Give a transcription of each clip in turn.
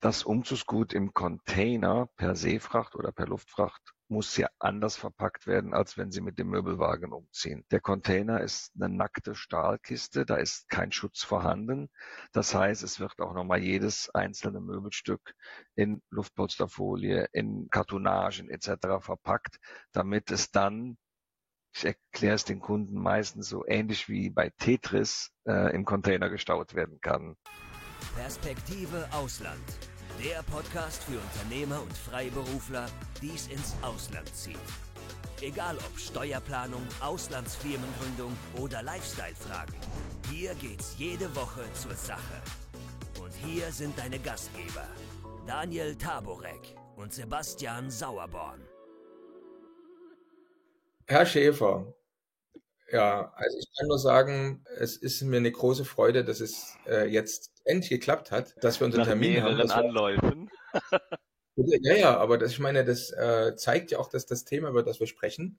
Das Umzugsgut im Container per Seefracht oder per Luftfracht muss ja anders verpackt werden, als wenn Sie mit dem Möbelwagen umziehen. Der Container ist eine nackte Stahlkiste, da ist kein Schutz vorhanden. Das heißt, es wird auch nochmal jedes einzelne Möbelstück in Luftpolsterfolie, in Kartonagen etc. verpackt, damit es dann, ich erkläre es den Kunden meistens so ähnlich wie bei Tetris, im Container gestaut werden kann. Perspektive Ausland. Der Podcast für Unternehmer und Freiberufler, die es ins Ausland zieht. Egal ob Steuerplanung, Auslandsfirmengründung oder Lifestyle-Fragen. Hier geht's jede Woche zur Sache. Und hier sind deine Gastgeber, Daniel Taborek und Sebastian Sauerborn. Herr Schäfer, ja, also ich kann nur sagen, es ist mir eine große Freude, dass es jetzt endlich geklappt hat, dass wir unseren Nach Termin haben. mehreren Anläufen. Ja, aber ich meine, das zeigt ja auch, dass das Thema, über das wir sprechen,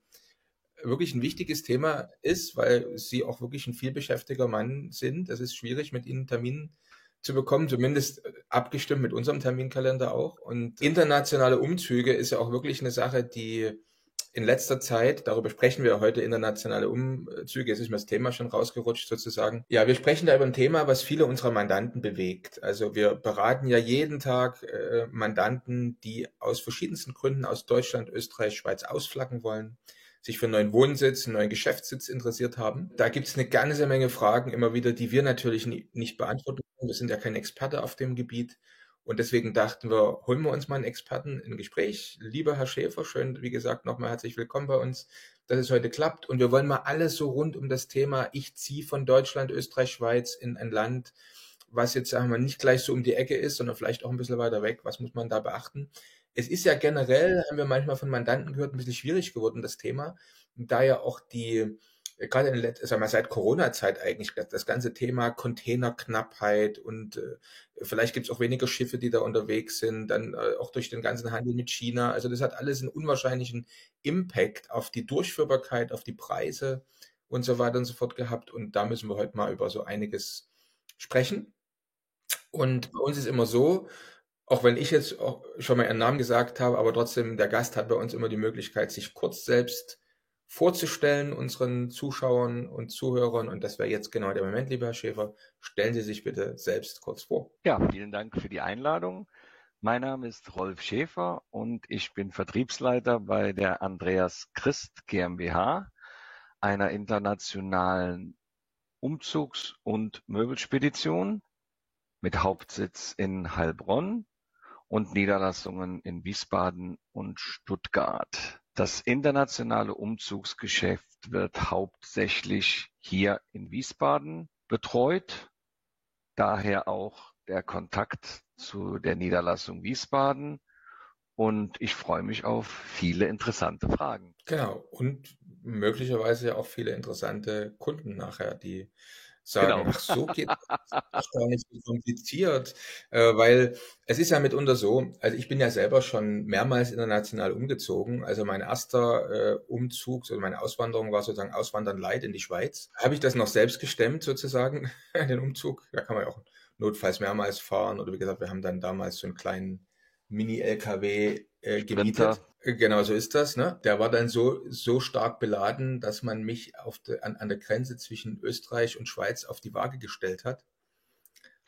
wirklich ein wichtiges Thema ist, weil Sie auch wirklich ein vielbeschäftigter Mann sind. Es ist schwierig, mit Ihnen einen Termin zu bekommen, zumindest abgestimmt mit unserem Terminkalender auch. Und internationale Umzüge ist ja auch wirklich eine Sache, die in letzter Zeit, darüber sprechen wir heute, internationale Umzüge, jetzt ist mir das Thema schon rausgerutscht sozusagen. Ja, wir sprechen da über ein Thema, was viele unserer Mandanten bewegt. Also wir beraten ja jeden Tag Mandanten, die aus verschiedensten Gründen aus Deutschland, Österreich, Schweiz ausflaggen wollen, sich für einen neuen Wohnsitz, einen neuen Geschäftssitz interessiert haben. Da gibt es eine ganze Menge Fragen immer wieder, die wir natürlich nicht beantworten können. Wir sind ja kein Experte auf dem Gebiet. Und deswegen dachten wir, holen wir uns mal einen Experten in ein Gespräch. Lieber Herr Schäfer, schön, wie gesagt, nochmal herzlich willkommen bei uns, dass es heute klappt. Und wir wollen mal alles so rund um das Thema, ich ziehe von Deutschland, Österreich, Schweiz in ein Land, was jetzt, sagen wir mal, nicht gleich so um die Ecke ist, sondern vielleicht auch ein bisschen weiter weg. Was muss man da beachten? Es ist ja generell, haben wir manchmal von Mandanten gehört, ein bisschen schwierig geworden, das Thema. Und da ja auch gerade sagen wir, seit Corona-Zeit eigentlich, das ganze Thema Containerknappheit und vielleicht gibt es auch weniger Schiffe, die da unterwegs sind, dann auch durch den ganzen Handel mit China. Also das hat alles einen unwahrscheinlichen Impact auf die Durchführbarkeit, auf die Preise und so weiter und so fort gehabt. Und da müssen wir heute mal über so einiges sprechen. Und bei uns ist immer so, auch wenn ich jetzt auch schon mal Ihren Namen gesagt habe, aber trotzdem, der Gast hat bei uns immer die Möglichkeit, sich kurz selbst vorzustellen, unseren Zuschauern und Zuhörern. Und das wäre jetzt genau der Moment, lieber Herr Schäfer. Stellen Sie sich bitte selbst kurz vor. Ja, vielen Dank für die Einladung. Mein Name ist Rolf Schäfer und ich bin Vertriebsleiter bei der Andreas Christ GmbH, einer internationalen Umzugs- und Möbelspedition mit Hauptsitz in Heilbronn und Niederlassungen in Wiesbaden und Stuttgart. Das internationale Umzugsgeschäft wird hauptsächlich hier in Wiesbaden betreut, daher auch der Kontakt zu der Niederlassung Wiesbaden. Und ich freue mich auf viele interessante Fragen. Genau. Und möglicherweise ja auch viele interessante Kunden nachher, die sagen, Genau. ach, so geht das ist gar nicht so kompliziert, weil es ist ja mitunter so, also ich bin ja selber schon mehrmals international umgezogen, also mein erster Umzug, also meine Auswanderung war sozusagen Auswandern Light in die Schweiz. Habe ich das noch selbst gestemmt sozusagen, den Umzug, da kann man ja auch notfalls mehrmals fahren oder wie gesagt, wir haben dann damals so einen kleinen Mini-LKW Sprinter. gemietet. Genau so ist das, ne? Der war dann so stark beladen, dass man mich an der Grenze zwischen Österreich und Schweiz auf die Waage gestellt hat.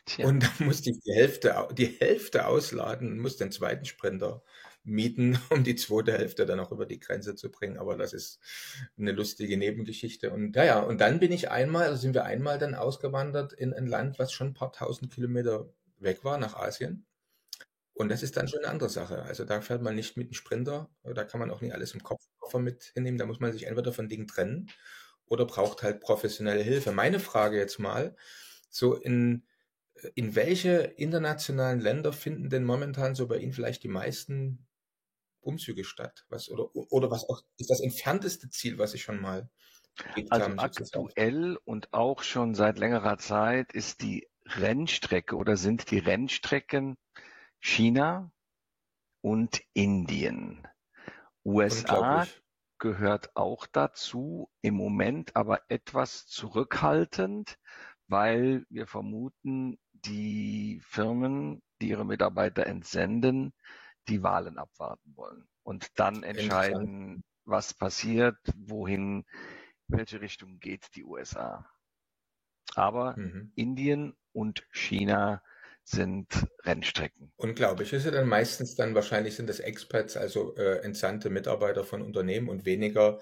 Tja, Und dann musste ich die Hälfte ausladen und musste den zweiten Sprinter mieten, um die zweite Hälfte dann auch über die Grenze zu bringen. Aber das ist eine lustige Nebengeschichte. Und ja, und dann sind wir einmal dann ausgewandert in ein Land, was schon ein paar tausend Kilometer weg war, nach Asien. Und das ist dann schon eine andere Sache. Also da fährt man nicht mit einem Sprinter, da kann man auch nicht alles im Koffer mit hinnehmen. Da muss man sich entweder von Dingen trennen oder braucht halt professionelle Hilfe. Meine Frage jetzt mal, so in welche internationalen Länder finden denn momentan so bei Ihnen vielleicht die meisten Umzüge statt? Oder was auch ist das entfernteste Ziel, was Sie schon mal bewegt also haben, sozusagen? aktuell und auch schon seit längerer Zeit ist die Rennstrecke oder sind die Rennstrecken China und Indien. USA Unglaublich. gehört auch dazu, im Moment aber etwas zurückhaltend, weil wir vermuten, die Firmen, die ihre Mitarbeiter entsenden, die Wahlen abwarten wollen und dann Interessant. entscheiden, was passiert, wohin, welche Richtung geht die USA. Aber Mhm. Indien und China sind Rennstrecken. Unglaublich. Ist ja dann meistens dann wahrscheinlich sind das Expats, also entsandte Mitarbeiter von Unternehmen und weniger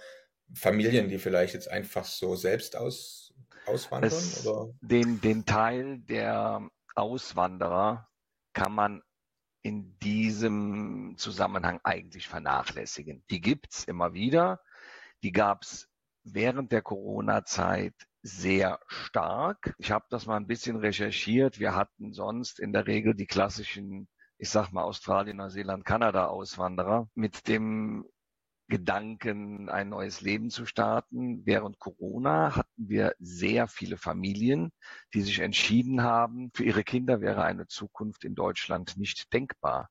Familien, die vielleicht jetzt einfach so selbst auswandern oder? Den Teil der Auswanderer kann man in diesem Zusammenhang eigentlich vernachlässigen. Die gibt's immer wieder. Die gab's während der Corona-Zeit sehr stark. Ich habe das mal ein bisschen recherchiert. Wir hatten sonst in der Regel die klassischen, ich sag mal Australien, Neuseeland, Kanada Auswanderer mit dem Gedanken, ein neues Leben zu starten. Während Corona hatten wir sehr viele Familien, die sich entschieden haben, für ihre Kinder wäre eine Zukunft in Deutschland nicht denkbar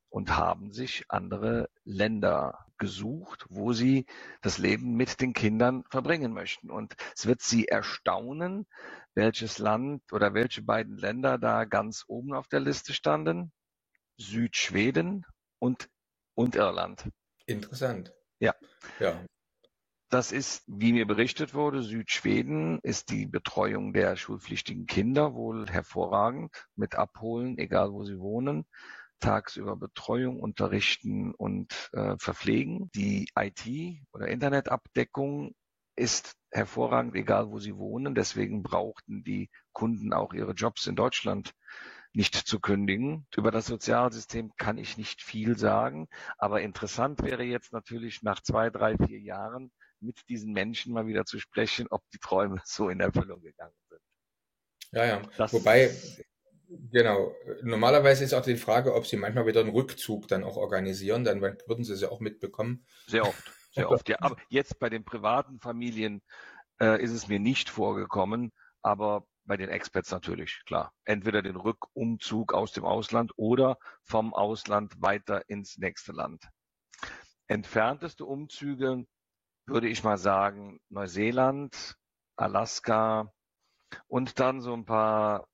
und haben sich andere Länder gesucht, wo sie das Leben mit den Kindern verbringen möchten. Und es wird Sie erstaunen, welches Land oder welche beiden Länder da ganz oben auf der Liste standen. Südschweden und Irland. Interessant. Ja, Ja. das ist, wie mir berichtet wurde, Südschweden ist die Betreuung der schulpflichtigen Kinder wohl hervorragend mit abholen, egal wo sie wohnen, tagsüber Betreuung, unterrichten und verpflegen. Die IT oder Internetabdeckung ist hervorragend, egal wo sie wohnen. Deswegen brauchten die Kunden auch ihre Jobs in Deutschland nicht zu kündigen. Über das Sozialsystem kann ich nicht viel sagen, aber interessant wäre jetzt natürlich nach 2, 3, 4 Jahren mit diesen Menschen mal wieder zu sprechen, ob die Träume so in Erfüllung gegangen sind. Ja, ja. Wobei, Das genau, normalerweise ist auch die Frage, ob sie manchmal wieder einen Rückzug dann auch organisieren, dann würden sie es ja auch mitbekommen. sehr oft, sehr oft. Ja, aber jetzt bei den privaten Familien ist es mir nicht vorgekommen, aber bei den Expats natürlich, klar. Entweder den Rückumzug aus dem Ausland oder vom Ausland weiter ins nächste Land. Entfernteste Umzüge würde ich mal sagen, Neuseeland, Alaska und dann so ein paar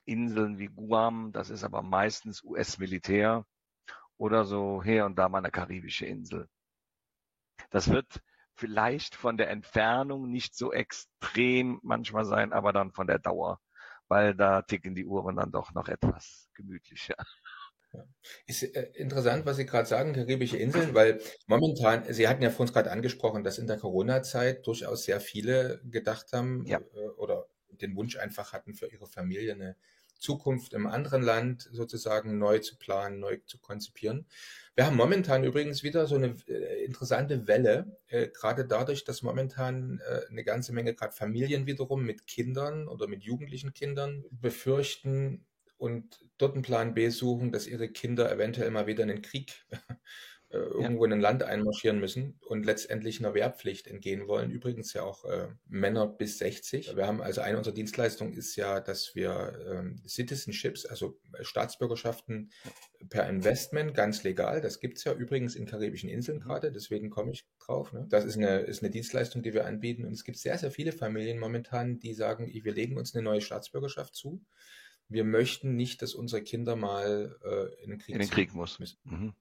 Inseln wie Guam, das ist aber meistens US-Militär oder so hier und da mal eine karibische Insel. Das wird vielleicht von der Entfernung nicht so extrem manchmal sein, aber dann von der Dauer, weil da ticken die Uhren dann doch noch etwas gemütlicher. Ist interessant, was Sie gerade sagen, karibische Inseln, weil momentan, Sie hatten ja vor uns gerade angesprochen, dass in der Corona-Zeit durchaus sehr viele gedacht haben Ja, oder den Wunsch einfach hatten, für ihre Familie eine Zukunft im anderen Land sozusagen neu zu planen, neu zu konzipieren. Wir haben momentan übrigens wieder so eine interessante Welle, gerade dadurch, dass momentan eine ganze Menge gerade Familien wiederum mit Kindern oder mit jugendlichen Kindern befürchten, und dort einen Plan B suchen, dass ihre Kinder eventuell mal wieder in den Krieg ja. irgendwo in ein Land einmarschieren müssen und letztendlich einer Wehrpflicht entgehen wollen. Übrigens ja auch Männer bis 60. Wir haben also eine unserer Dienstleistungen ist ja, dass wir Citizenships, also Staatsbürgerschaften per Investment, ganz legal. Das gibt's ja übrigens in karibischen Inseln Mhm. gerade, deswegen komme ich drauf. Ne? Das ist eine Dienstleistung, die wir anbieten. Und es gibt sehr, sehr viele Familien momentan, die sagen, wir legen uns eine neue Staatsbürgerschaft zu. Wir möchten nicht, dass unsere Kinder mal in den In Krieg den ziehen Krieg muss. müssen. Mhm.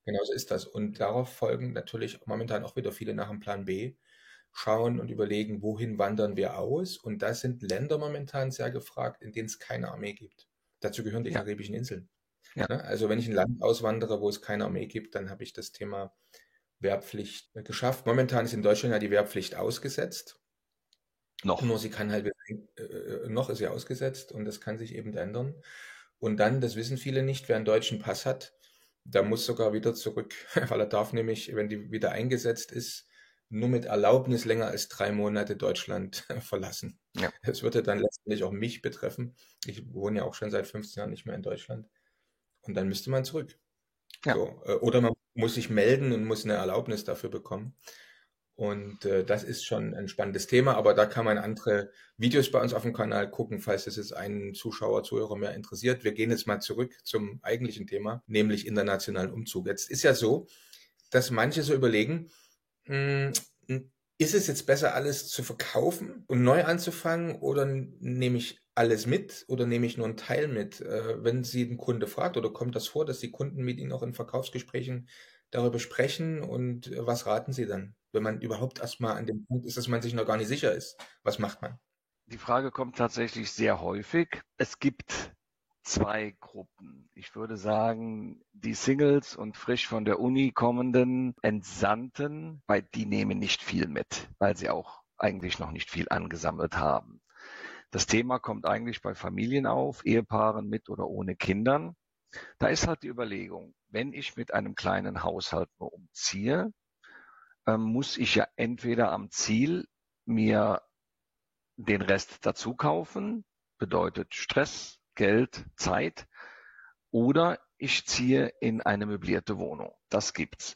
Genau so ist das. Und darauf folgen natürlich momentan auch wieder viele nach dem Plan B, schauen und überlegen, wohin wandern wir aus. Und da sind Länder momentan sehr gefragt, in denen es keine Armee gibt. Dazu gehören die Ja, karibischen Inseln. ja, Ne? Also wenn ich ein Land auswandere, wo es keine Armee gibt, dann habe ich das Thema Wehrpflicht geschafft. Momentan ist in Deutschland ja die Wehrpflicht ausgesetzt. noch. Nur sie kann halt, noch ist sie ausgesetzt und das kann sich eben ändern. Und dann, das wissen viele nicht, wer einen deutschen Pass hat, der muss sogar wieder zurück, weil er darf nämlich, wenn die wieder eingesetzt ist, nur mit Erlaubnis länger als 3 Monate Deutschland verlassen. Ja, Das würde dann letztendlich auch mich betreffen. Ich wohne ja auch schon seit 15 Jahren nicht mehr in Deutschland. Und dann müsste man zurück. ja, So, oder man muss sich melden und muss eine Erlaubnis dafür bekommen. Und das ist schon ein spannendes Thema, aber da kann man andere Videos bei uns auf dem Kanal gucken, falls es jetzt einen Zuschauer, Zuhörer mehr interessiert. Wir gehen jetzt mal zurück zum eigentlichen Thema, nämlich internationalen Umzug. Jetzt ist ja so, dass manche so überlegen, mh, ist es jetzt besser, alles zu verkaufen und neu anzufangen oder nehme ich alles mit oder nehme ich nur einen Teil mit? Wenn Sie einen Kunde fragt oder kommt das vor, dass die Kunden mit Ihnen auch in Verkaufsgesprächen darüber sprechen und was raten Sie dann, wenn man überhaupt erstmal an dem Punkt ist, dass man sich noch gar nicht sicher ist? Was macht man? Die Frage kommt tatsächlich sehr häufig. Es gibt zwei Gruppen. Ich würde sagen, die Singles und frisch von der Uni kommenden Entsandten, weil die nehmen nicht viel mit, weil sie auch eigentlich noch nicht viel angesammelt haben. Das Thema kommt eigentlich bei Familien auf, Ehepaaren mit oder ohne Kindern. Da ist halt die Überlegung, wenn ich mit einem kleinen Haushalt nur umziehe, muss ich ja entweder am Ziel mir den Rest dazu kaufen, bedeutet Stress, Geld, Zeit, oder ich ziehe in eine möblierte Wohnung. Das gibt's.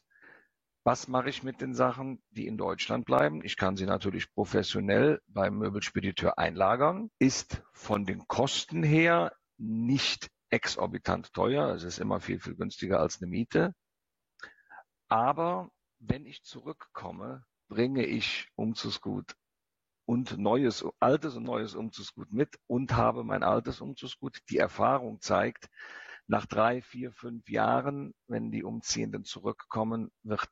Was mache ich mit den Sachen, die in Deutschland bleiben? Ich kann sie natürlich professionell beim Möbelspediteur einlagern. Ist von den Kosten her nicht exorbitant teuer. Es ist immer viel, viel günstiger als eine Miete. Aber wenn ich zurückkomme, bringe ich Umzugsgut und altes und neues Umzugsgut mit und habe mein altes Umzugsgut. Die Erfahrung zeigt, nach 3, 4, 5 Jahren, wenn die Umziehenden zurückkommen, wird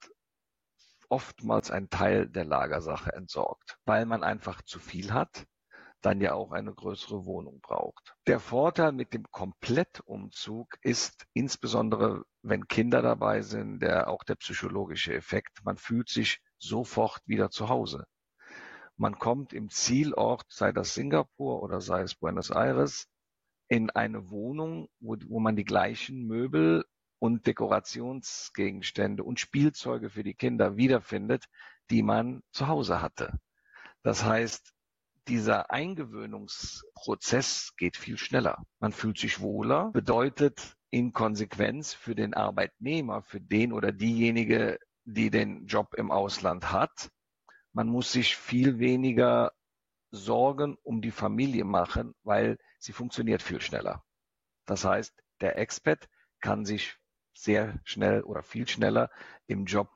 oftmals ein Teil der Lagersache entsorgt, weil man einfach zu viel hat, dann ja auch eine größere Wohnung braucht. Der Vorteil mit dem Komplettumzug ist insbesondere, wenn Kinder dabei sind, auch der psychologische Effekt. Man fühlt sich sofort wieder zu Hause. Man kommt im Zielort, sei das Singapur oder sei es Buenos Aires, in eine Wohnung, wo man die gleichen Möbel und Dekorationsgegenstände und Spielzeuge für die Kinder wiederfindet, die man zu Hause hatte. Das heißt, dieser Eingewöhnungsprozess geht viel schneller. Man fühlt sich wohler, bedeutet in Konsequenz für den Arbeitnehmer, für den oder diejenige, die den Job im Ausland hat, man muss sich viel weniger Sorgen um die Familie machen, weil sie funktioniert viel schneller. Das heißt, der Expat kann sich sehr schnell oder viel schneller im Job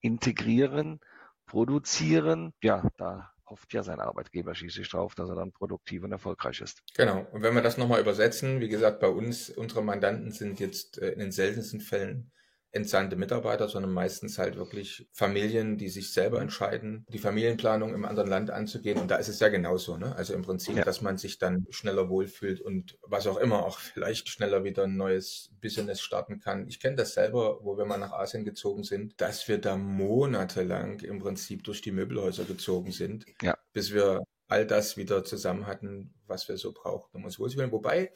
integrieren, produzieren. Ja, da hofft ja sein Arbeitgeber schließlich drauf, dass er dann produktiv und erfolgreich ist. Genau. Und wenn wir das nochmal übersetzen, wie gesagt, bei uns, unsere Mandanten sind jetzt in den seltensten Fällen entsandte Mitarbeiter, sondern meistens halt wirklich Familien, die sich selber entscheiden, die Familienplanung im anderen Land anzugehen. Und da ist es ja genauso, ne? Also im Prinzip, Ja. dass man sich dann schneller wohlfühlt und was auch immer, auch vielleicht schneller wieder ein neues Business starten kann. Ich kenne das selber, wo wir mal nach Asien gezogen sind, dass wir da monatelang im Prinzip durch die Möbelhäuser gezogen sind, Ja. bis wir all das wieder zusammen hatten, was wir so brauchten, um uns wohlzufühlen. Wobei,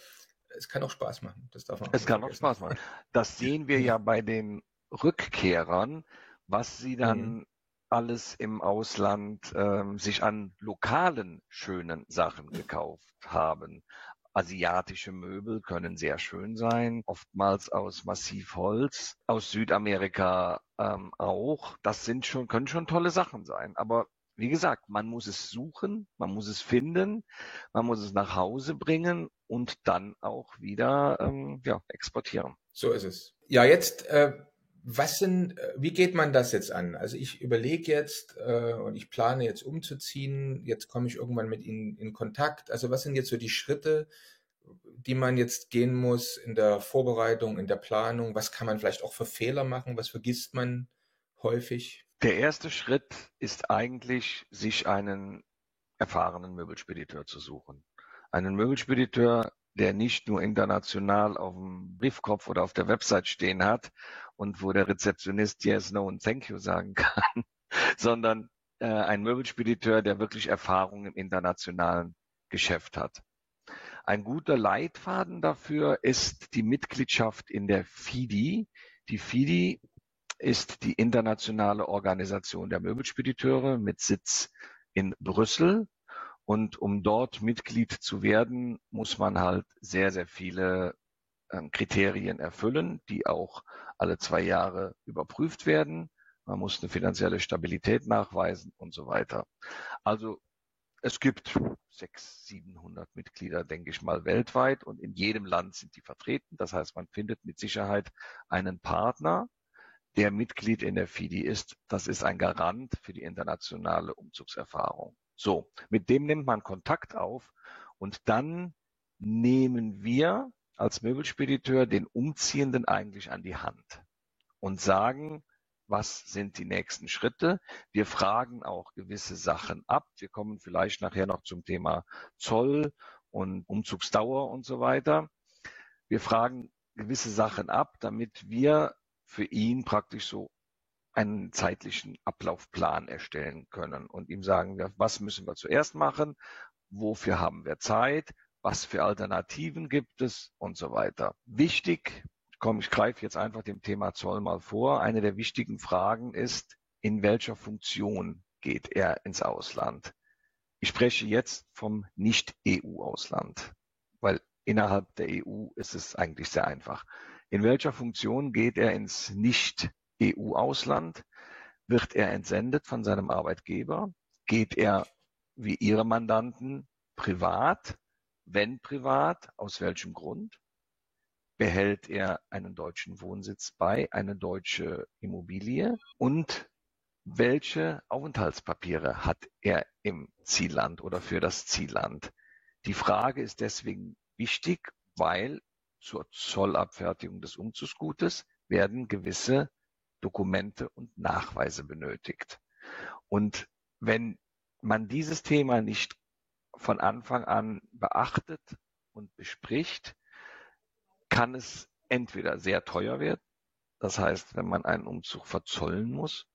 es kann auch Spaß machen. Das darf man auch Es nicht kann auch vergessen. Spaß machen. Das sehen wir ja bei den Rückkehrern, was sie dann alles im Ausland sich an lokalen schönen Sachen gekauft haben. Asiatische Möbel können sehr schön sein, oftmals aus Massivholz, aus Südamerika auch. Das können schon tolle Sachen sein. Aber wie gesagt, man muss es suchen, man muss es finden, man muss es nach Hause bringen und dann auch wieder exportieren. So ist es. Ja, jetzt, wie geht man das jetzt an? Also ich überlege jetzt und ich plane jetzt umzuziehen. Jetzt komme ich irgendwann mit Ihnen in Kontakt. Also was sind jetzt so die Schritte, die man jetzt gehen muss in der Vorbereitung, in der Planung? Was kann man vielleicht auch für Fehler machen? Was vergisst man häufig? Der erste Schritt ist eigentlich, sich einen erfahrenen Möbelspediteur zu suchen. Einen Möbelspediteur, der nicht nur international auf dem Briefkopf oder auf der Website stehen hat und wo der Rezeptionist Yes, No und Thank you sagen kann, sondern ein Möbelspediteur, der wirklich Erfahrung im internationalen Geschäft hat. Ein guter Leitfaden dafür ist die Mitgliedschaft in der FIDI. Die FIDI ist die internationale Organisation der Möbelspediteure mit Sitz in Brüssel. Und um dort Mitglied zu werden, muss man halt sehr, sehr viele Kriterien erfüllen, die auch alle 2 Jahre überprüft werden. Man muss eine finanzielle Stabilität nachweisen und so weiter. Also es gibt 600, 700 Mitglieder, denke ich mal, weltweit und in jedem Land sind die vertreten. Das heißt, man findet mit Sicherheit einen Partner, der Mitglied in der FIDI ist. Das ist ein Garant für die internationale Umzugserfahrung. So, mit dem nimmt man Kontakt auf Und dann nehmen wir als Möbelspediteur den Umziehenden eigentlich an die Hand und sagen, was sind die nächsten Schritte? Wir fragen auch gewisse Sachen ab. Wir kommen vielleicht nachher noch zum Thema Zoll und Umzugsdauer und so weiter. Wir fragen gewisse Sachen ab, damit wir für ihn praktisch so einen zeitlichen Ablaufplan erstellen können und ihm sagen, was müssen wir zuerst machen, wofür haben wir Zeit, was für Alternativen gibt es und so weiter. Wichtig, ich greife jetzt einfach dem Thema Zoll mal vor. Eine der wichtigen Fragen ist, in welcher Funktion geht er ins Ausland? Ich spreche jetzt vom Nicht-EU-Ausland, weil innerhalb der EU ist es eigentlich sehr einfach. In welcher Funktion geht er ins Nicht-EU-Ausland? Wird er entsendet von seinem Arbeitgeber? Geht er wie Ihre Mandanten privat? Wenn privat, aus welchem Grund? Behält er einen deutschen Wohnsitz bei, eine deutsche Immobilie? Und welche Aufenthaltspapiere hat er im Zielland oder für das Zielland? Die Frage ist deswegen wichtig, weil zur Zollabfertigung des Umzugsgutes werden gewisse Dokumente und Nachweise benötigt. Und wenn man dieses Thema nicht von Anfang an beachtet und bespricht, kann es entweder sehr teuer werden, das heißt, wenn man einen Umzug verzollen muss,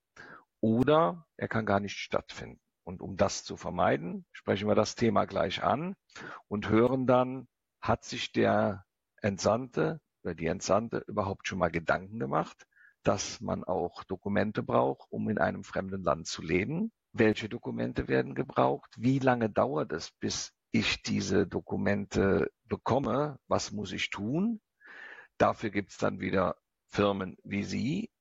oder er kann gar nicht stattfinden. Und um das zu vermeiden, sprechen wir das Thema gleich an und hören dann, hat sich der Entsandte oder die Entsandte überhaupt schon mal Gedanken gemacht, dass man auch Dokumente braucht, um in einem fremden Land zu leben? Welche Dokumente werden gebraucht? Wie lange dauert es, bis ich diese Dokumente bekomme? Was muss ich tun? Dafür gibt es dann wieder Firmen wie Sie,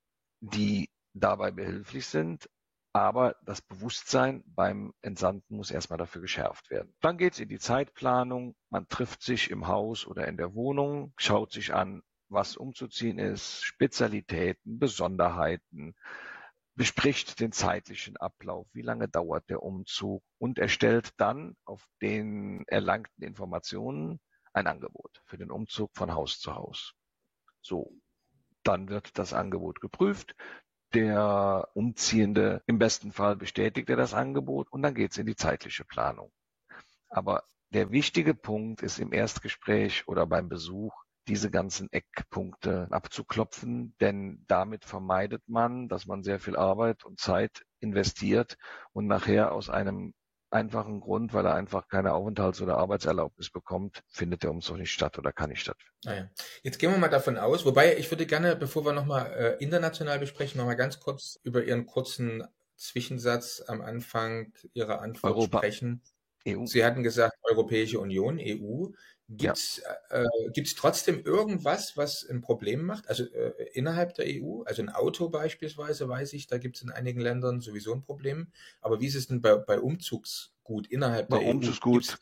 die dabei behilflich sind. Aber das Bewusstsein beim Entsandten muss erstmal dafür geschärft werden. Dann geht es in die Zeitplanung. Man trifft sich im Haus oder in der Wohnung, schaut sich an, was umzuziehen ist, Spezialitäten, Besonderheiten, bespricht den zeitlichen Ablauf, wie lange dauert der Umzug und erstellt dann auf den erlangten Informationen ein Angebot für den Umzug von Haus zu Haus. So, dann wird das Angebot geprüft. Der Umziehende, im besten Fall bestätigt er das Angebot und dann geht es in die zeitliche Planung. Aber der wichtige Punkt ist im Erstgespräch oder beim Besuch, diese ganzen Eckpunkte abzuklopfen, denn damit vermeidet man, dass man sehr viel Arbeit und Zeit investiert und nachher aus einem einfachen Grund, weil er einfach keine Aufenthalts- oder Arbeitserlaubnis bekommt, findet der Umzug nicht statt oder kann nicht stattfinden. Naja. Jetzt gehen wir mal davon aus, wobei ich würde gerne, bevor wir nochmal international besprechen, nochmal ganz kurz über Ihren kurzen Zwischensatz am Anfang Ihrer Antwort Europa, sprechen. EU. Sie hatten gesagt, Europäische Union, EU. Gibt's trotzdem irgendwas, was ein Problem macht? Also innerhalb der EU, also ein Auto beispielsweise, weiß ich, da gibt es in einigen Ländern sowieso ein Problem. Aber wie ist es denn bei Umzugsgut innerhalb Bei der EU? Umzugsgut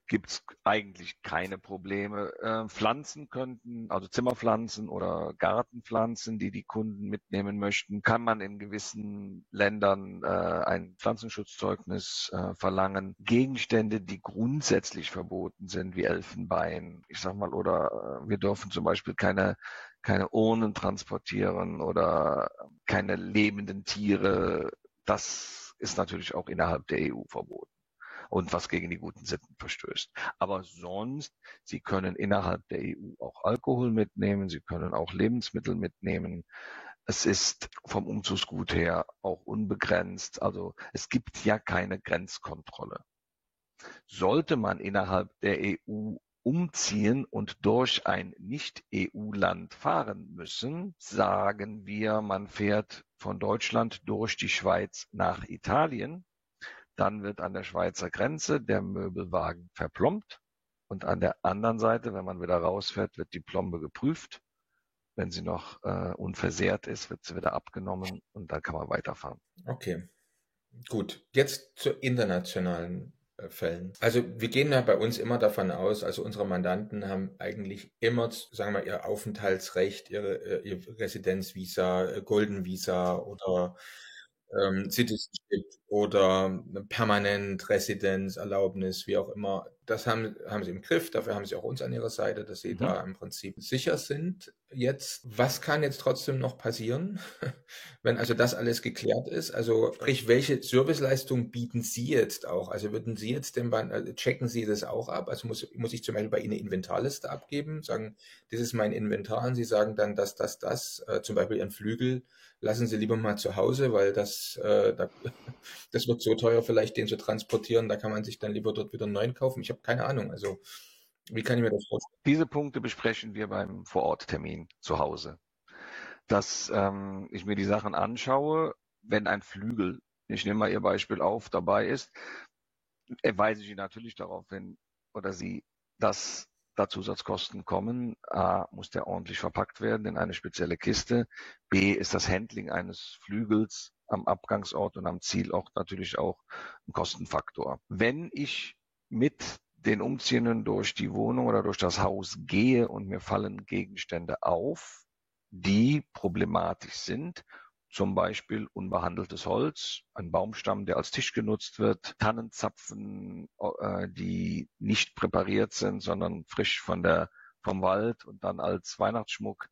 gibt's eigentlich keine Probleme. Pflanzen könnten, also Zimmerpflanzen oder Gartenpflanzen, die Kunden mitnehmen möchten, kann man in gewissen Ländern ein Pflanzenschutzzeugnis verlangen. Gegenstände, die grundsätzlich verboten sind, wie Elfenbein, ich sag mal, oder wir dürfen zum Beispiel keine Urnen transportieren oder keine lebenden Tiere. Das ist natürlich auch innerhalb der EU verboten und was gegen die guten Sitten verstößt. Aber sonst, Sie können innerhalb der EU auch Alkohol mitnehmen, Sie können auch Lebensmittel mitnehmen. Es ist vom Umzugsgut her auch unbegrenzt. Also es gibt ja keine Grenzkontrolle. Sollte man innerhalb der EU umziehen und durch ein Nicht-EU-Land fahren müssen, sagen wir, man fährt von Deutschland durch die Schweiz nach Italien, dann wird an der Schweizer Grenze der Möbelwagen verplombt und an der anderen Seite, wenn man wieder rausfährt, wird die Plombe geprüft. Wenn sie noch unversehrt ist, wird sie wieder abgenommen und dann kann man weiterfahren. Okay, gut. Jetzt zu internationalen Fällen. Also wir gehen ja bei uns immer davon aus, also unsere Mandanten haben eigentlich immer, sagen wir, ihr Aufenthaltsrecht, ihr Residenzvisa, Golden Visa oder Citizenship oder permanent Residenzerlaubnis, wie auch immer, das haben sie im Griff, dafür haben sie auch uns an ihrer Seite, dass sie da im Prinzip sicher sind. Jetzt, was kann jetzt trotzdem noch passieren, wenn also das alles geklärt ist? Also sprich, welche Serviceleistung bieten Sie jetzt auch? Also würden Sie jetzt checken Sie das auch ab? Also muss ich zum Beispiel bei Ihnen eine Inventarliste abgeben, sagen, das ist mein Inventar und Sie sagen dann, das, zum Beispiel Ihren Flügel lassen Sie lieber mal zu Hause, weil das wird so teuer, vielleicht den zu transportieren, da kann man sich dann lieber dort wieder einen neuen kaufen. Ich habe keine Ahnung. Also, wie kann ich mir das vorstellen? Diese Punkte besprechen wir beim Vororttermin zu Hause. Dass ich mir die Sachen anschaue, wenn ein Flügel, ich nehme mal Ihr Beispiel auf, dabei ist, weise ich ihn natürlich darauf hin oder sie, dass da Zusatzkosten kommen. A, muss der ordentlich verpackt werden in eine spezielle Kiste. B, ist das Handling eines Flügels am Abgangsort und am Zielort natürlich auch ein Kostenfaktor. Wenn ich mit den Umziehenden durch die Wohnung oder durch das Haus gehe und mir fallen Gegenstände auf, die problematisch sind, zum Beispiel unbehandeltes Holz, ein Baumstamm, der als Tisch genutzt wird, Tannenzapfen, die nicht präpariert sind, sondern frisch vom Wald und dann als Weihnachtsschmuck.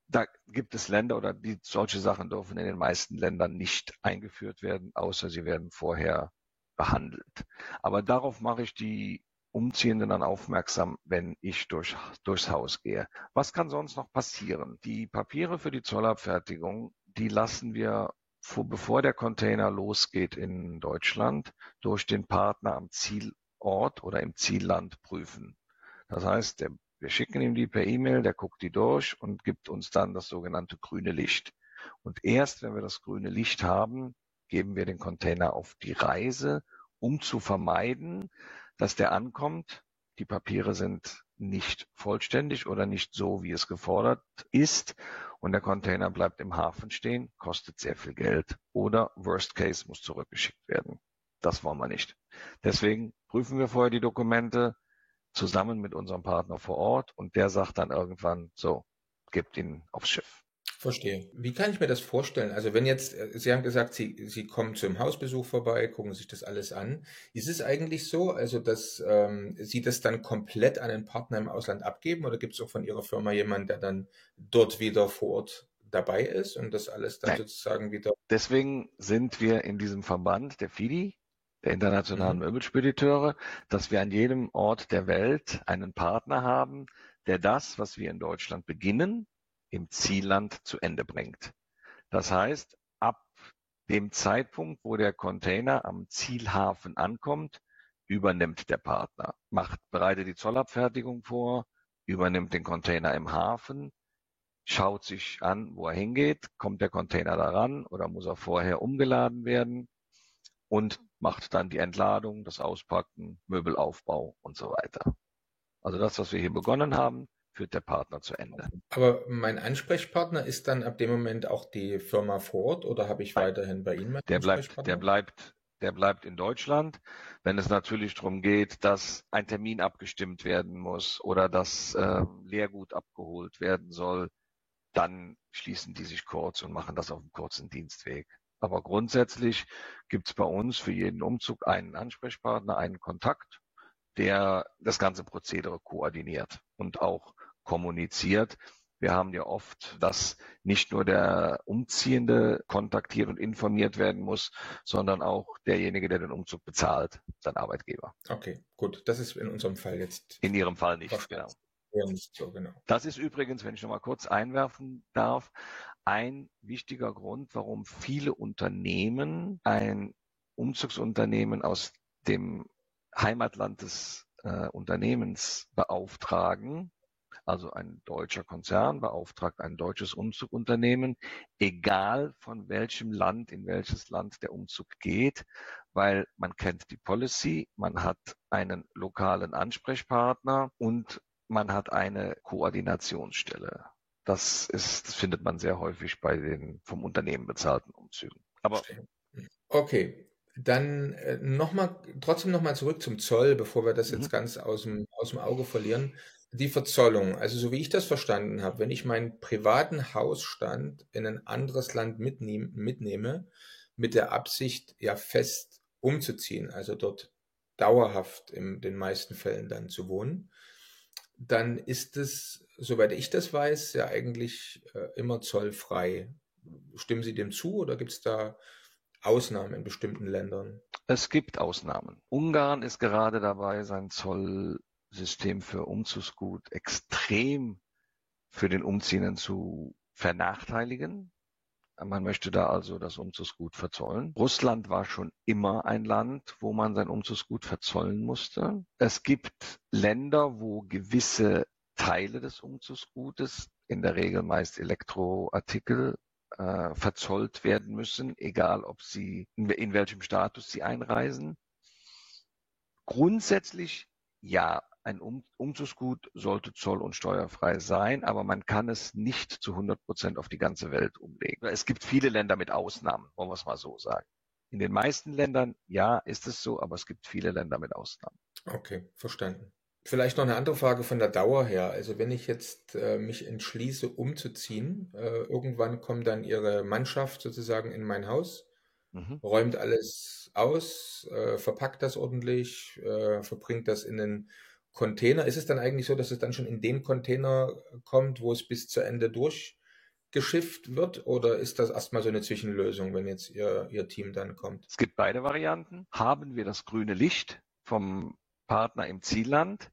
Da gibt es Länder oder solche Sachen dürfen in den meisten Ländern nicht eingeführt werden, außer sie werden vorher behandelt. Aber darauf mache ich die Umziehenden dann aufmerksam, wenn ich durchs Haus gehe. Was kann sonst noch passieren? Die Papiere für die Zollabfertigung, die lassen wir, bevor der Container losgeht in Deutschland, durch den Partner am Zielort oder im Zielland prüfen. Das heißt, wir schicken ihm die per E-Mail, der guckt die durch und gibt uns dann das sogenannte grüne Licht. Und erst wenn wir das grüne Licht haben, geben wir den Container auf die Reise, um zu vermeiden, dass der ankommt. Die Papiere sind nicht vollständig oder nicht so, wie es gefordert ist. Und der Container bleibt im Hafen stehen, kostet sehr viel Geld. Oder Worst Case muss zurückgeschickt werden. Das wollen wir nicht. Deswegen prüfen wir vorher die Dokumente zusammen mit unserem Partner vor Ort und der sagt dann irgendwann, so, gebt ihn aufs Schiff. Verstehe. Wie kann ich mir das vorstellen? Also wenn jetzt, Sie haben gesagt, Sie kommen zum Hausbesuch vorbei, gucken sich das alles an. Ist es eigentlich so, also dass Sie das dann komplett an einen Partner im Ausland abgeben oder gibt es auch von Ihrer Firma jemanden, der dann dort wieder vor Ort dabei ist und das alles dann Nein. sozusagen wieder... Deswegen sind wir in diesem Verband der FIDI, der internationalen Möbelspediteure, dass wir an jedem Ort der Welt einen Partner haben, der das, was wir in Deutschland beginnen, im Zielland zu Ende bringt. Das heißt, ab dem Zeitpunkt, wo der Container am Zielhafen ankommt, übernimmt der Partner, bereitet die Zollabfertigung vor, übernimmt den Container im Hafen, schaut sich an, wo er hingeht, kommt der Container daran oder muss er vorher umgeladen werden und macht dann die Entladung, das Auspacken, Möbelaufbau und so weiter. Also das, was wir hier begonnen haben, führt der Partner zu Ende. Aber mein Ansprechpartner ist dann ab dem Moment auch die Firma vor Ort oder habe ich weiterhin bei Ihnen meinen Ansprechpartner? Der bleibt in Deutschland. Wenn es natürlich darum geht, dass ein Termin abgestimmt werden muss oder dass Leergut abgeholt werden soll, dann schließen die sich kurz und machen das auf einem kurzen Dienstweg. Aber grundsätzlich gibt es bei uns für jeden Umzug einen Ansprechpartner, einen Kontakt, der das ganze Prozedere koordiniert und auch kommuniziert. Wir haben ja oft, dass nicht nur der Umziehende kontaktiert und informiert werden muss, sondern auch derjenige, der den Umzug bezahlt, sein Arbeitgeber. Okay, gut. Das ist in unserem Fall jetzt... In Ihrem Fall nicht, genau. Ja, nicht so, genau. Das ist übrigens, wenn ich noch mal kurz einwerfen darf, ein wichtiger Grund, warum viele Unternehmen ein Umzugsunternehmen aus dem Heimatland des Unternehmens beauftragen. Also ein deutscher Konzern beauftragt ein deutsches Umzugunternehmen, egal von welchem Land, in welches Land der Umzug geht, weil man kennt die Policy, man hat einen lokalen Ansprechpartner und man hat eine Koordinationsstelle. Das findet man sehr häufig bei den vom Unternehmen bezahlten Umzügen. Aber okay, dann trotzdem nochmal zurück zum Zoll, bevor wir das jetzt ganz aus dem Auge verlieren. Die Verzollung, also so wie ich das verstanden habe, wenn ich meinen privaten Hausstand in ein anderes Land mitnehme, mit der Absicht, ja fest umzuziehen, also dort dauerhaft in den meisten Fällen dann zu wohnen, dann ist es, soweit ich das weiß, ja eigentlich immer zollfrei. Stimmen Sie dem zu oder gibt es da Ausnahmen in bestimmten Ländern? Es gibt Ausnahmen. Ungarn ist gerade dabei, sein Zollsystem für Umzugsgut extrem für den Umziehenden zu vernachteiligen. Man möchte da also das Umzugsgut verzollen. Russland war schon immer ein Land, wo man sein Umzugsgut verzollen musste. Es gibt Länder, wo gewisse Teile des Umzugsgutes, in der Regel meist Elektroartikel, verzollt werden müssen, egal ob sie in welchem Status sie einreisen. Grundsätzlich ja, ein Umzugsgut sollte zoll- und steuerfrei sein, aber man kann es nicht zu 100% auf die ganze Welt umlegen. Es gibt viele Länder mit Ausnahmen, wollen wir es mal so sagen. In den meisten Ländern, ja, ist es so, aber es gibt viele Länder mit Ausnahmen. Okay, verstanden. Vielleicht noch eine andere Frage von der Dauer her. Also wenn ich jetzt mich entschließe, umzuziehen, irgendwann kommt dann Ihre Mannschaft sozusagen in mein Haus, Mhm. räumt alles aus, verpackt das ordentlich, verbringt das in einen Container. Ist es dann eigentlich so, dass es dann schon in den Container kommt, wo es bis zu Ende durchgeschifft wird? Oder ist das erstmal so eine Zwischenlösung, wenn jetzt Ihr Team dann kommt? Es gibt beide Varianten. Haben wir das grüne Licht vom Partner im Zielland,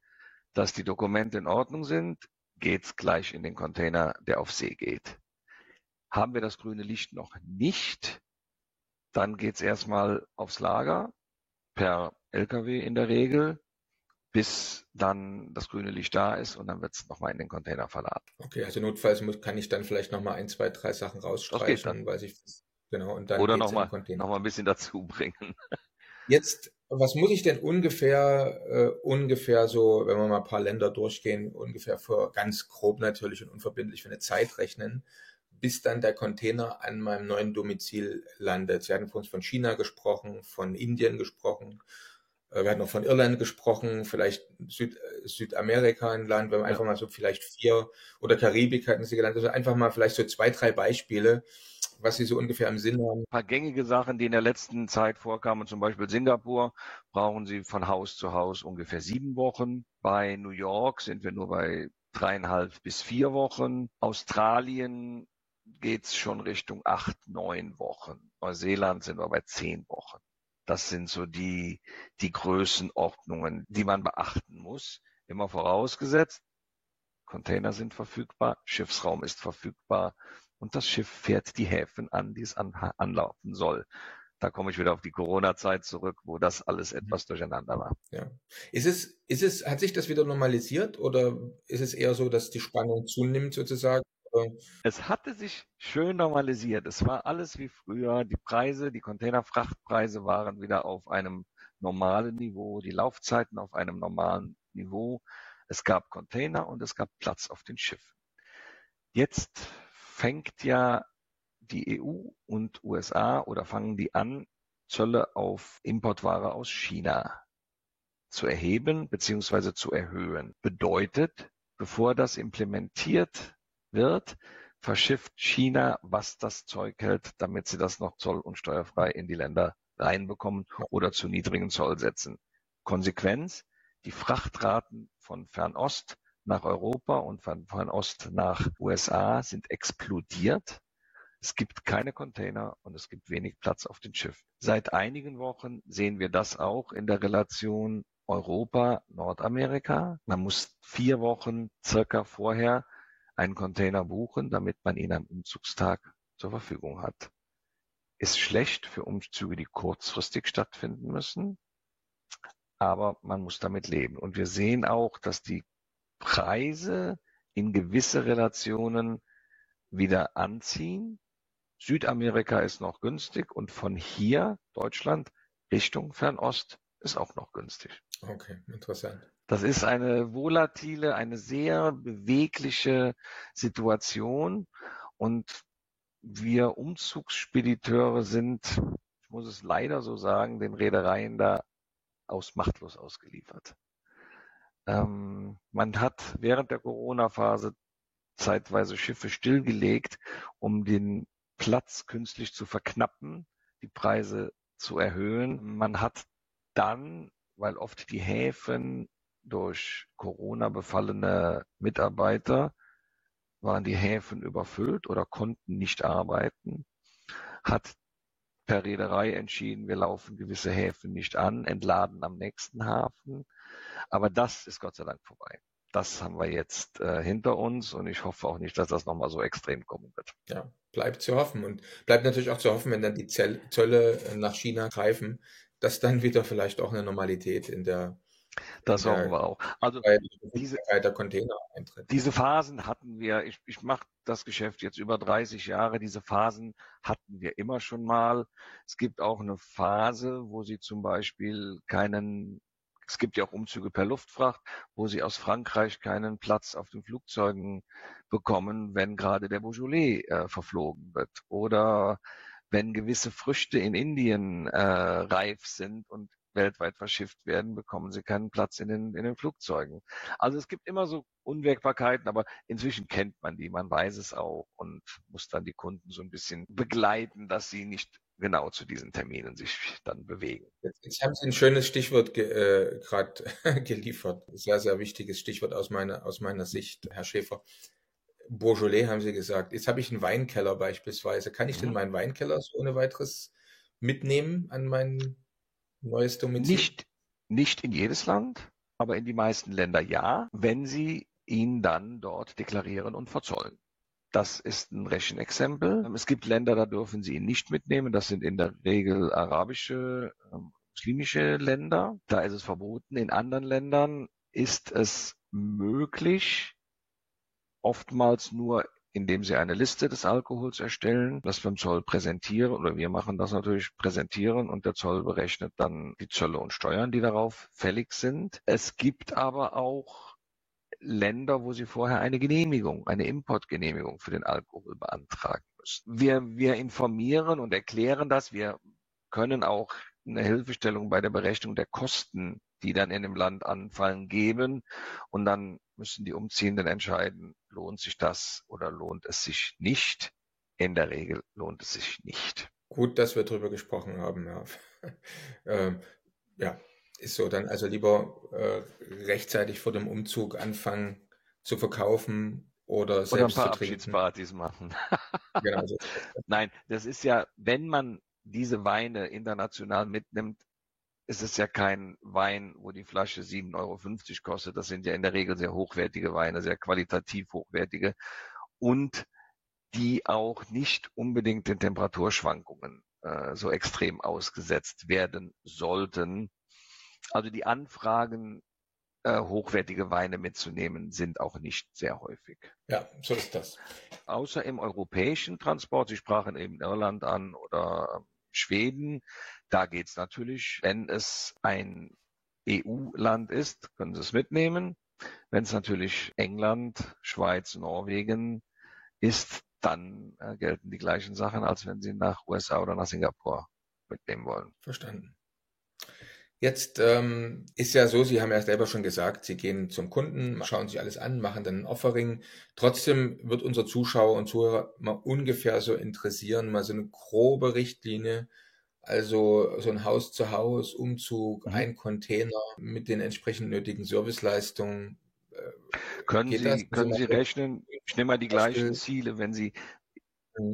dass die Dokumente in Ordnung sind, geht's gleich in den Container, der auf See geht. Haben wir das grüne Licht noch nicht, dann geht's erstmal aufs Lager, per LKW in der Regel, bis dann das grüne Licht da ist und dann wird's nochmal in den Container verladen. Okay, also notfalls kann ich dann vielleicht nochmal ein, zwei, drei Sachen Das geht dann. rausstreichen, weil sich genau, und dann Oder geht's in den nochmal Container. noch mal ein bisschen dazu bringen. Jetzt, was muss ich denn ungefähr so, wenn wir mal ein paar Länder durchgehen, ungefähr für ganz grob natürlich und unverbindlich für eine Zeit rechnen, bis dann der Container an meinem neuen Domizil landet? Sie hatten vorhin von China gesprochen, von Indien gesprochen. Wir hatten noch von Irland gesprochen, vielleicht Südamerika ein Land, wenn wir einfach mal so vielleicht 4 oder Karibik hatten Sie genannt, also einfach mal vielleicht so 2, 3 Beispiele, was Sie so ungefähr im Sinn haben. Ein paar gängige Sachen, die in der letzten Zeit vorkamen, zum Beispiel Singapur, brauchen Sie von Haus zu Haus ungefähr 7 Wochen. Bei New York sind wir nur bei 3,5 bis 4 Wochen. Australien geht's schon Richtung 8, 9 Wochen. Neuseeland sind wir bei 10 Wochen. Das sind so die Größenordnungen, die man beachten muss. Immer vorausgesetzt, Container sind verfügbar, Schiffsraum ist verfügbar und das Schiff fährt die Häfen an, die es anlaufen soll. Da komme ich wieder auf die Corona-Zeit zurück, wo das alles etwas durcheinander war. Ja. Hat sich das wieder normalisiert oder ist es eher so, dass die Spannung zunimmt sozusagen? Es hatte sich schön normalisiert. Es war alles wie früher. Die Preise, die Containerfrachtpreise waren wieder auf einem normalen Niveau, die Laufzeiten auf einem normalen Niveau. Es gab Container und es gab Platz auf den Schiffen. Jetzt fängt ja die EU und USA oder fangen die an, Zölle auf Importware aus China zu erheben bzw. zu erhöhen. Bedeutet, bevor das implementiert wird, verschifft China, was das Zeug hält, damit sie das noch zoll- und steuerfrei in die Länder reinbekommen oder zu niedrigen Zollsätzen. Konsequenz, die Frachtraten von Fernost nach Europa und von Fernost nach USA sind explodiert. Es gibt keine Container und es gibt wenig Platz auf den Schiffen. Seit einigen Wochen sehen wir das auch in der Relation Europa, Nordamerika. Man muss 4 Wochen circa vorher einen Container buchen, damit man ihn am Umzugstag zur Verfügung hat. Ist schlecht für Umzüge, die kurzfristig stattfinden müssen, aber man muss damit leben. Und wir sehen auch, dass die Preise in gewisse Relationen wieder anziehen. Südamerika ist noch günstig und von hier, Deutschland, Richtung Fernost ist auch noch günstig. Okay, interessant. Das ist eine volatile, eine sehr bewegliche Situation und wir Umzugsspediteure sind, ich muss es leider so sagen, den Reedereien da machtlos ausgeliefert. Man hat während der Corona-Phase zeitweise Schiffe stillgelegt, um den Platz künstlich zu verknappen, die Preise zu erhöhen. Man hat dann weil oft die Häfen durch Corona befallene Mitarbeiter waren die Häfen überfüllt oder konnten nicht arbeiten, hat per Reederei entschieden, wir laufen gewisse Häfen nicht an, entladen am nächsten Hafen. Aber das ist Gott sei Dank vorbei. Das haben wir jetzt hinter uns und ich hoffe auch nicht, dass das nochmal so extrem kommen wird. Ja, bleibt zu hoffen und bleibt natürlich auch zu hoffen, wenn dann die Zölle nach China greifen, dass dann wieder vielleicht auch eine Normalität in der Das hoffen wir auch. Also diese der Container eintritt. Diese Phasen hatten wir, ich mache das Geschäft jetzt über 30 Jahre, diese Phasen hatten wir immer schon mal. Es gibt auch eine Phase, wo Sie zum Beispiel es gibt ja auch Umzüge per Luftfracht, wo Sie aus Frankreich keinen Platz auf den Flugzeugen bekommen, wenn gerade der Beaujolais verflogen wird. Oder wenn gewisse Früchte in Indien reif sind und weltweit verschifft werden, bekommen sie keinen Platz in den Flugzeugen. Also es gibt immer so Unwägbarkeiten, aber inzwischen kennt man die, man weiß es auch und muss dann die Kunden so ein bisschen begleiten, dass sie nicht genau zu diesen Terminen sich dann bewegen. Jetzt haben Sie ein schönes Stichwort gerade geliefert. Sehr, sehr wichtiges Stichwort aus meiner Sicht, Herr Schäfer. Beaujolais haben Sie gesagt. Jetzt habe ich einen Weinkeller beispielsweise. Kann ich denn meinen Weinkeller so ohne weiteres mitnehmen an mein neues Domizil? Nicht in jedes Land, aber in die meisten Länder ja, wenn Sie ihn dann dort deklarieren und verzollen. Das ist ein Rechenexempel. Es gibt Länder, da dürfen Sie ihn nicht mitnehmen. Das sind in der Regel arabische, muslimische Länder. Da ist es verboten. In anderen Ländern ist es möglich, oftmals nur indem sie eine Liste des Alkohols erstellen, das beim Zoll präsentieren, oder wir machen das natürlich, präsentieren und der Zoll berechnet dann die Zölle und Steuern, die darauf fällig sind. Es gibt aber auch Länder, wo sie vorher eine Genehmigung, eine Importgenehmigung für den Alkohol beantragen müssen. Wir informieren und erklären das. Wir können auch eine Hilfestellung bei der Berechnung der Kosten, die dann in dem Land anfallen, geben. Und dann müssen die Umziehenden entscheiden, lohnt sich das oder lohnt es sich nicht. In der Regel lohnt es sich nicht. Gut, dass wir darüber gesprochen haben. Ja, ja, ist so. Dann also lieber rechtzeitig vor dem Umzug anfangen zu verkaufen oder Oder ein selbst paar zu trinken. Abschiedspartys machen. Genau so. Nein, das ist ja, wenn man diese Weine international mitnimmt, ist es ja kein Wein, wo die Flasche 7,50 € kostet. Das sind ja in der Regel sehr hochwertige Weine, sehr qualitativ hochwertige und die auch nicht unbedingt den Temperaturschwankungen so extrem ausgesetzt werden sollten. Also die Anfragen, hochwertige Weine mitzunehmen, sind auch nicht sehr häufig. Ja, so ist das. Außer im europäischen Transport, Sie sprachen eben Irland an oder Schweden, da geht es natürlich, wenn es ein EU-Land ist, können Sie es mitnehmen. Wenn es natürlich England, Schweiz, Norwegen ist, dann gelten die gleichen Sachen, als wenn Sie nach USA oder nach Singapur mitnehmen wollen. Verstanden. Jetzt ist ja so, Sie haben ja selber schon gesagt, Sie gehen zum Kunden, schauen sich alles an, machen dann ein Offering. Trotzdem wird unser Zuschauer und Zuhörer mal ungefähr so interessieren, mal so eine grobe Richtlinie, also so ein Haus-zu-Haus-Umzug, ein Container mit den entsprechend nötigen Serviceleistungen. Können Geht das? Sie rechnen? Ich nehme mal die gleichen Ziele, wenn Sie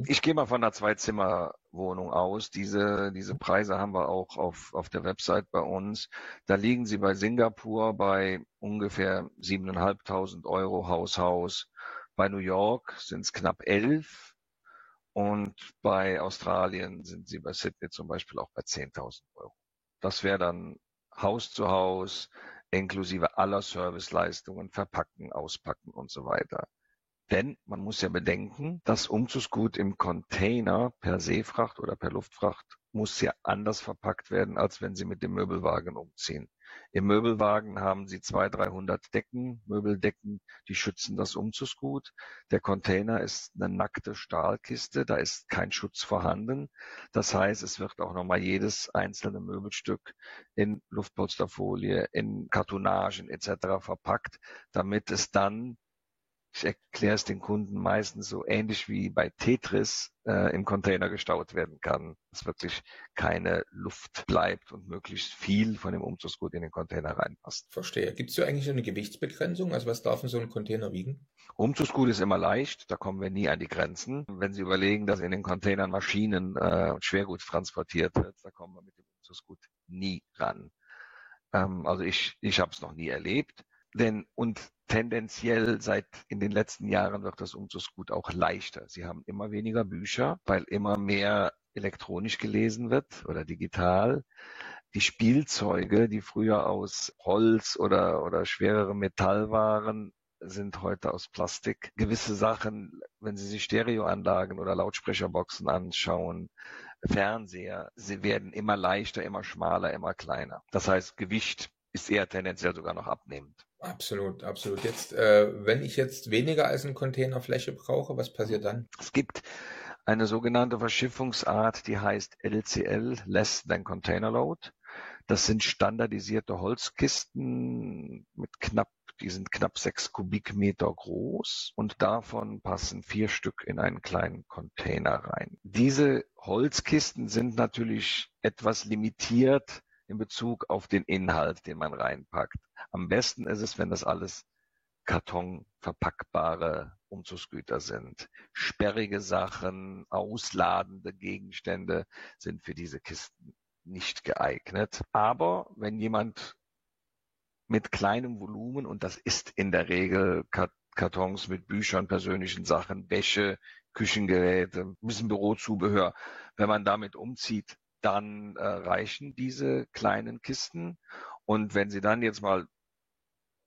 Ich gehe mal von einer Zwei-Zimmer-Wohnung aus. Diese Preise haben wir auch auf der Website bei uns. Da liegen sie bei Singapur bei ungefähr 7.500 € Haus. Bei New York sind es knapp 11 und bei Australien sind sie bei Sydney zum Beispiel auch bei 10.000 €. Das wäre dann Haus zu Haus, inklusive aller Serviceleistungen, Verpacken, Auspacken und so weiter. Denn man muss ja bedenken, das Umzugsgut im Container per Seefracht oder per Luftfracht muss ja anders verpackt werden, als wenn Sie mit dem Möbelwagen umziehen. Im Möbelwagen haben Sie 200, 300 Decken, Möbeldecken, die schützen das Umzugsgut. Der Container ist eine nackte Stahlkiste, da ist kein Schutz vorhanden. Das heißt, es wird auch nochmal jedes einzelne Möbelstück in Luftpolsterfolie, in Kartonagen etc. verpackt, damit es dann Ich erkläre es den Kunden meistens so ähnlich wie bei Tetris im Container gestaut werden kann, dass wirklich keine Luft bleibt und möglichst viel von dem Umzugsgut in den Container reinpasst. Verstehe. Gibt es so eigentlich eine Gewichtsbegrenzung? Also was darf denn so ein Container wiegen? Umzugsgut ist immer leicht, da kommen wir nie an die Grenzen. Wenn Sie überlegen, dass in den Containern Maschinen und Schwergut transportiert wird, da kommen wir mit dem Umzugsgut nie ran. Also ich habe es noch nie erlebt. Und tendenziell seit in den letzten Jahren wird das Umzugsgut auch leichter. Sie haben immer weniger Bücher, weil immer mehr elektronisch gelesen wird oder digital. Die Spielzeuge, die früher aus Holz oder schwererem Metall waren, sind heute aus Plastik. Gewisse Sachen, wenn Sie sich Stereoanlagen oder Lautsprecherboxen anschauen, Fernseher, sie werden immer leichter, immer schmaler, immer kleiner. Das heißt, Gewicht ist eher tendenziell sogar noch abnehmend. Absolut, absolut. Jetzt, wenn ich jetzt weniger als eine Containerfläche brauche, was passiert dann? Es gibt eine sogenannte Verschiffungsart, die heißt LCL, Less Than Container Load. Das sind standardisierte Holzkisten die sind knapp 6 Kubikmeter groß und davon passen 4 Stück in einen kleinen Container rein. Diese Holzkisten sind natürlich etwas limitiert in Bezug auf den Inhalt, den man reinpackt. Am besten ist es, wenn das alles kartonverpackbare Umzugsgüter sind. Sperrige Sachen, ausladende Gegenstände sind für diese Kisten nicht geeignet. Aber wenn jemand mit kleinem Volumen, und das ist in der Regel Kartons mit Büchern, persönlichen Sachen, Wäsche, Küchengeräte, ein bisschen Bürozubehör, wenn man damit umzieht, dann reichen diese kleinen Kisten. Und wenn Sie dann jetzt mal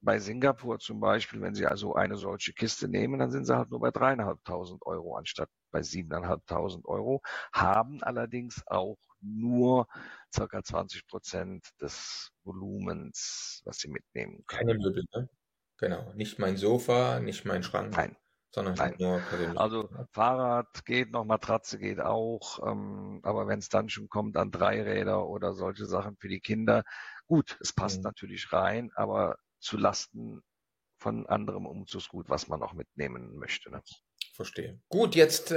bei Singapur zum Beispiel, wenn Sie also eine solche Kiste nehmen, dann sind Sie halt nur bei 3.500 Euro anstatt bei 7.500 Euro, haben allerdings auch nur ca. 20% des Volumens, was Sie mitnehmen können. Keine Möbel, ne? Genau. Nicht mein Sofa, nicht mein Schrank, Nein, sondern nein. nur persönlich. Also Fahrrad geht noch, Matratze geht auch, aber wenn es dann schon kommt an Dreiräder oder solche Sachen für die Kinder, gut, es passt Mhm. natürlich rein, aber zu Lasten von anderem Umzugsgut, was man noch mitnehmen möchte. Ne? Verstehe. Gut, jetzt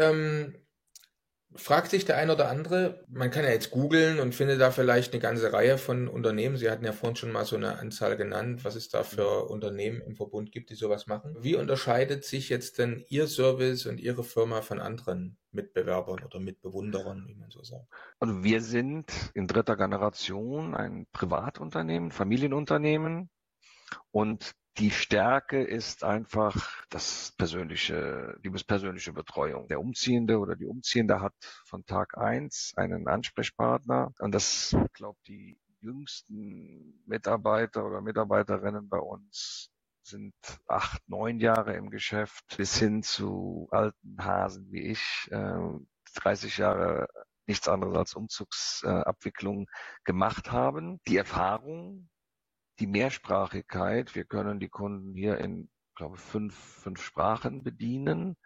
fragt sich der ein oder andere, man kann ja jetzt googeln und findet da vielleicht eine ganze Reihe von Unternehmen. Sie hatten ja vorhin schon mal so eine Anzahl genannt, was es da für Unternehmen im Verbund gibt, die sowas machen. Wie unterscheidet sich jetzt denn Ihr Service und Ihre Firma von anderen Mitbewerbern oder Mitbewunderern, wie man so sagt? Also wir sind in dritter Generation ein Privatunternehmen, Familienunternehmen. Und die Stärke ist einfach die persönliche Betreuung. Der Umziehende oder die Umziehende hat von Tag 1 einen Ansprechpartner. Und das, ich glaube, die jüngsten Mitarbeiter oder Mitarbeiterinnen bei uns sind 8, 9 Jahre im Geschäft, bis hin zu alten Hasen wie ich, 30 Jahre nichts anderes als Umzugsabwicklung gemacht haben. Die Erfahrung, die Mehrsprachigkeit, wir können die Kunden hier in, glaube ich, fünf Sprachen bedienen,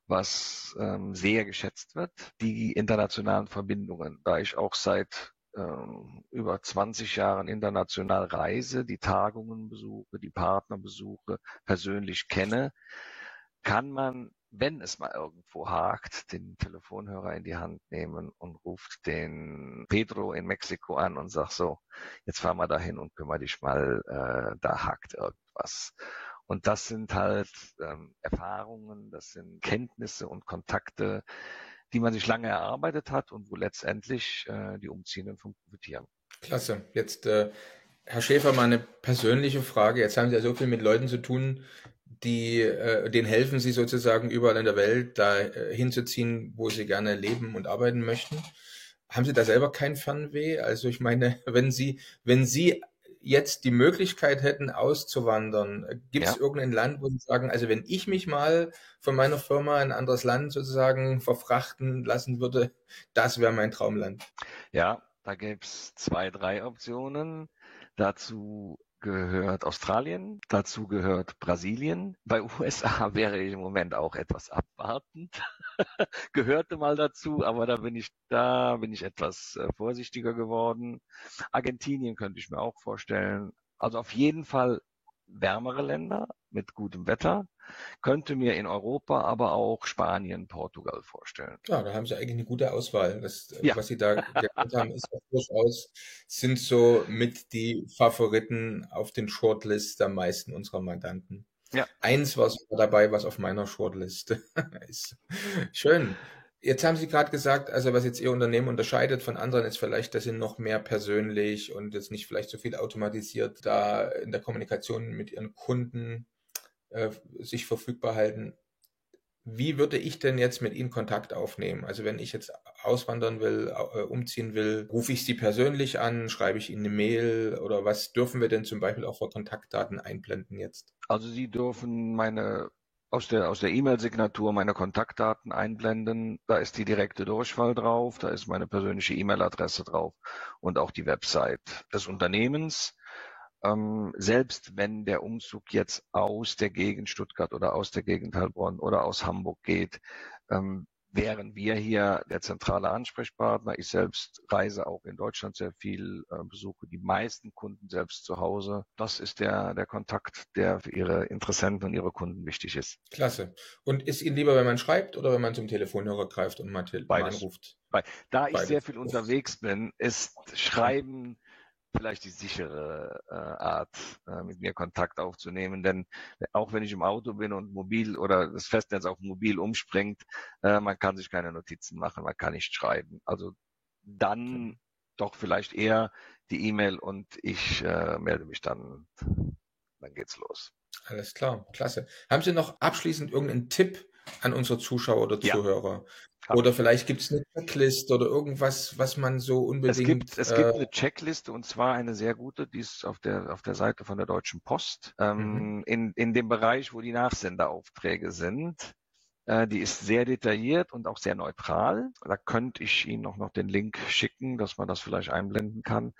was sehr geschätzt wird. Die internationalen Verbindungen, da ich auch seit über 20 Jahren international reise, die Tagungen besuche, die Partner besuche, persönlich kenne, kann man, wenn es mal irgendwo hakt, den Telefonhörer in die Hand nehmen und ruft den Pedro in Mexiko an und sagt so, jetzt fahr mal dahin und kümmere dich mal, da hakt irgendwas. Und das sind halt Erfahrungen, das sind Kenntnisse und Kontakte, die man sich lange erarbeitet hat und wo letztendlich die Umziehenden von profitieren. Klasse. Jetzt, Herr Schäfer, mal eine persönliche Frage. Jetzt haben Sie ja so viel mit Leuten zu tun, denen helfen Sie sozusagen überall in der Welt, da hinzuziehen, wo sie gerne leben und arbeiten möchten. Haben Sie da selber kein Fernweh? Also ich meine, wenn Sie jetzt die Möglichkeit hätten, auszuwandern, gibt es Ja, irgendein Land, wo Sie sagen, also wenn ich mich mal von meiner Firma in ein anderes Land sozusagen verfrachten lassen würde, das wäre mein Traumland. ja, da gäbe es 2, 3 Optionen. Dazu gehört Australien, dazu gehört Brasilien. Bei USA wäre ich im Moment auch etwas abwartend. Gehörte mal dazu, aber da bin ich etwas vorsichtiger geworden. Argentinien könnte ich mir auch vorstellen. Also auf jeden Fall wärmere Länder, mit gutem Wetter, könnte mir in Europa aber auch Spanien, Portugal vorstellen. Ja, da haben Sie eigentlich eine gute Auswahl. Ja, Was Sie da genannt haben, ist auch durchaus, sind so mit die Favoriten auf den Shortlist der meisten unserer Mandanten. ja. Eins war sogar dabei, was auf meiner Shortlist ist. Schön. Jetzt haben Sie gerade gesagt, also was jetzt Ihr Unternehmen unterscheidet von anderen, ist vielleicht, dass Sie noch mehr persönlich und jetzt nicht vielleicht so viel automatisiert da in der Kommunikation mit Ihren Kunden sich verfügbar halten. Wie würde ich denn jetzt mit Ihnen Kontakt aufnehmen? Also wenn ich jetzt auswandern will, umziehen will, rufe ich Sie persönlich an, schreibe ich Ihnen eine Mail oder was dürfen wir denn zum Beispiel auch für Kontaktdaten einblenden jetzt? Also Sie dürfen aus der E-Mail-Signatur meine Kontaktdaten einblenden. Da ist die direkte Durchwahl drauf, da ist meine persönliche E-Mail-Adresse drauf und auch die Website des Unternehmens. Selbst wenn der Umzug jetzt aus der Gegend Stuttgart oder aus der Gegend Heilbronn oder aus Hamburg geht, wären wir hier der zentrale Ansprechpartner. Ich selbst reise auch in Deutschland sehr viel, besuche die meisten Kunden selbst zu Hause. Das ist der Kontakt, der für Ihre Interessenten und Ihre Kunden wichtig ist. Klasse. Und ist Ihnen lieber, wenn man schreibt oder wenn man zum Telefonhörer greift und mal anruft? Da ich Beides. sehr viel unterwegs bin, ist Schreiben vielleicht die sichere Art, mit mir Kontakt aufzunehmen. Denn auch wenn ich im Auto bin und mobil oder das Festnetz auf mobil umspringt, man kann sich keine Notizen machen, man kann nicht schreiben. Also dann doch vielleicht eher die E-Mail und ich melde mich dann geht's los. Alles klar, klasse. Haben Sie noch abschließend irgendeinen Tipp an unsere Zuschauer oder Zuhörer? Oder vielleicht gibt es eine Checklist oder irgendwas, was man so unbedingt... Es gibt eine Checkliste und zwar eine sehr gute, die ist auf der Seite von der Deutschen Post. In dem Bereich, wo die Nachsenderaufträge sind. Die ist sehr detailliert und auch sehr neutral. Da könnte ich Ihnen auch noch den Link schicken, dass man das vielleicht einblenden kann.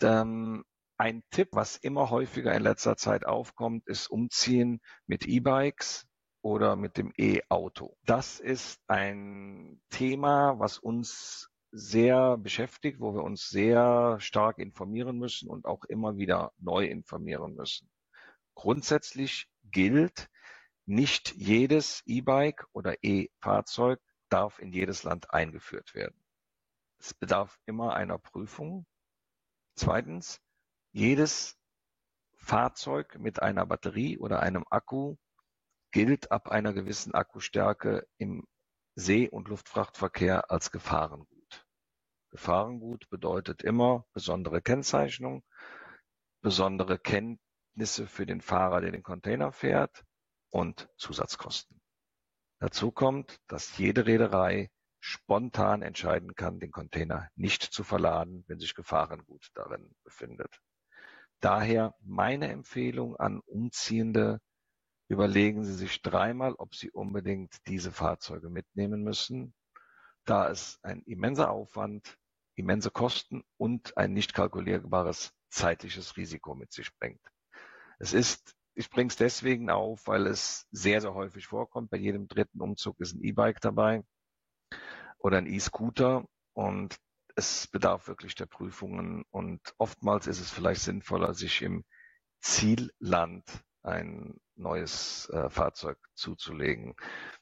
Ein Tipp, was immer häufiger in letzter Zeit aufkommt, ist Umziehen mit E-Bikes oder mit dem E-Auto. Das ist ein Thema, was uns sehr beschäftigt, wo wir uns sehr stark informieren müssen und auch immer wieder neu informieren müssen. Grundsätzlich gilt, nicht jedes E-Bike oder E-Fahrzeug darf in jedes Land eingeführt werden. Es bedarf immer einer Prüfung. Zweitens, jedes Fahrzeug mit einer Batterie oder einem Akku gilt ab einer gewissen Akkustärke im See- und Luftfrachtverkehr als Gefahrengut. Gefahrengut bedeutet immer besondere Kennzeichnung, besondere Kenntnisse für den Fahrer, der den Container fährt und Zusatzkosten. Dazu kommt, dass jede Reederei spontan entscheiden kann, den Container nicht zu verladen, wenn sich Gefahrengut darin befindet. Daher meine Empfehlung an Umziehende: Überlegen Sie sich dreimal, ob Sie unbedingt diese Fahrzeuge mitnehmen müssen, da es ein immenser Aufwand, immense Kosten und ein nicht kalkulierbares zeitliches Risiko mit sich bringt. Ich bringe es deswegen auf, weil es sehr, sehr häufig vorkommt. Bei jedem dritten Umzug ist ein E-Bike dabei oder ein E-Scooter und es bedarf wirklich der Prüfungen und oftmals ist es vielleicht sinnvoller, sich im Zielland ein neues Fahrzeug zuzulegen.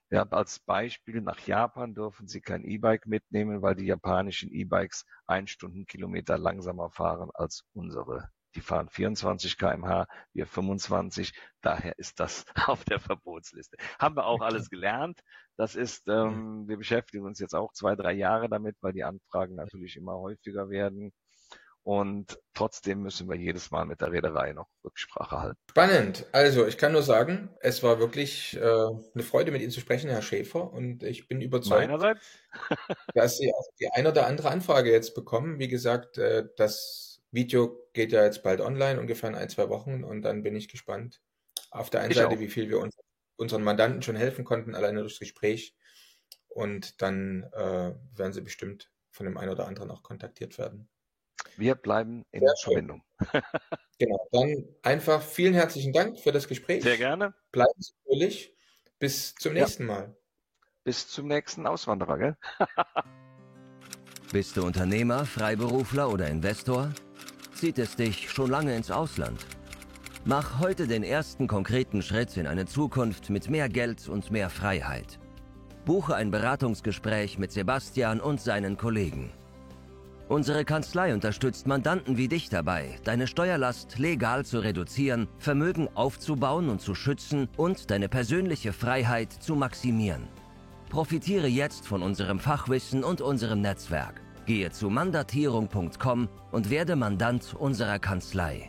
Ja, als Beispiel, nach Japan dürfen Sie kein E-Bike mitnehmen, weil die japanischen E-Bikes 1 Stundenkilometer langsamer fahren als unsere. Die fahren 24 km/h, wir 25. Daher ist das auf der Verbotsliste. Haben wir auch alles gelernt. Das ist, wir beschäftigen uns jetzt auch 2-3 Jahre damit, weil die Anfragen natürlich immer häufiger werden. Und trotzdem müssen wir jedes Mal mit der Reederei noch Rücksprache halten. Spannend. Also ich kann nur sagen, es war wirklich eine Freude, mit Ihnen zu sprechen, Herr Schäfer. Und ich bin überzeugt, Meinerseits? dass Sie auch die ein oder andere Anfrage jetzt bekommen. Wie gesagt, das Video geht ja jetzt bald online, ungefähr in 1-2 Wochen. Und dann bin ich gespannt auf der einen Seite, wie viel wir unseren Mandanten schon helfen konnten, alleine durchs Gespräch. Und dann werden Sie bestimmt von dem einen oder anderen auch kontaktiert werden. Wir bleiben in Verbindung. Genau, dann einfach vielen herzlichen Dank für das Gespräch. Sehr gerne. Bleiben Sie fröhlich. Bis zum nächsten Mal. Bis zum nächsten Auswanderer, gell? Bist du Unternehmer, Freiberufler oder Investor? Zieht es dich schon lange ins Ausland? Mach heute den ersten konkreten Schritt in eine Zukunft mit mehr Geld und mehr Freiheit. Buche ein Beratungsgespräch mit Sebastian und seinen Kollegen. Unsere Kanzlei unterstützt Mandanten wie dich dabei, deine Steuerlast legal zu reduzieren, Vermögen aufzubauen und zu schützen und deine persönliche Freiheit zu maximieren. Profitiere jetzt von unserem Fachwissen und unserem Netzwerk. Gehe zu mandatierung.com und werde Mandant unserer Kanzlei.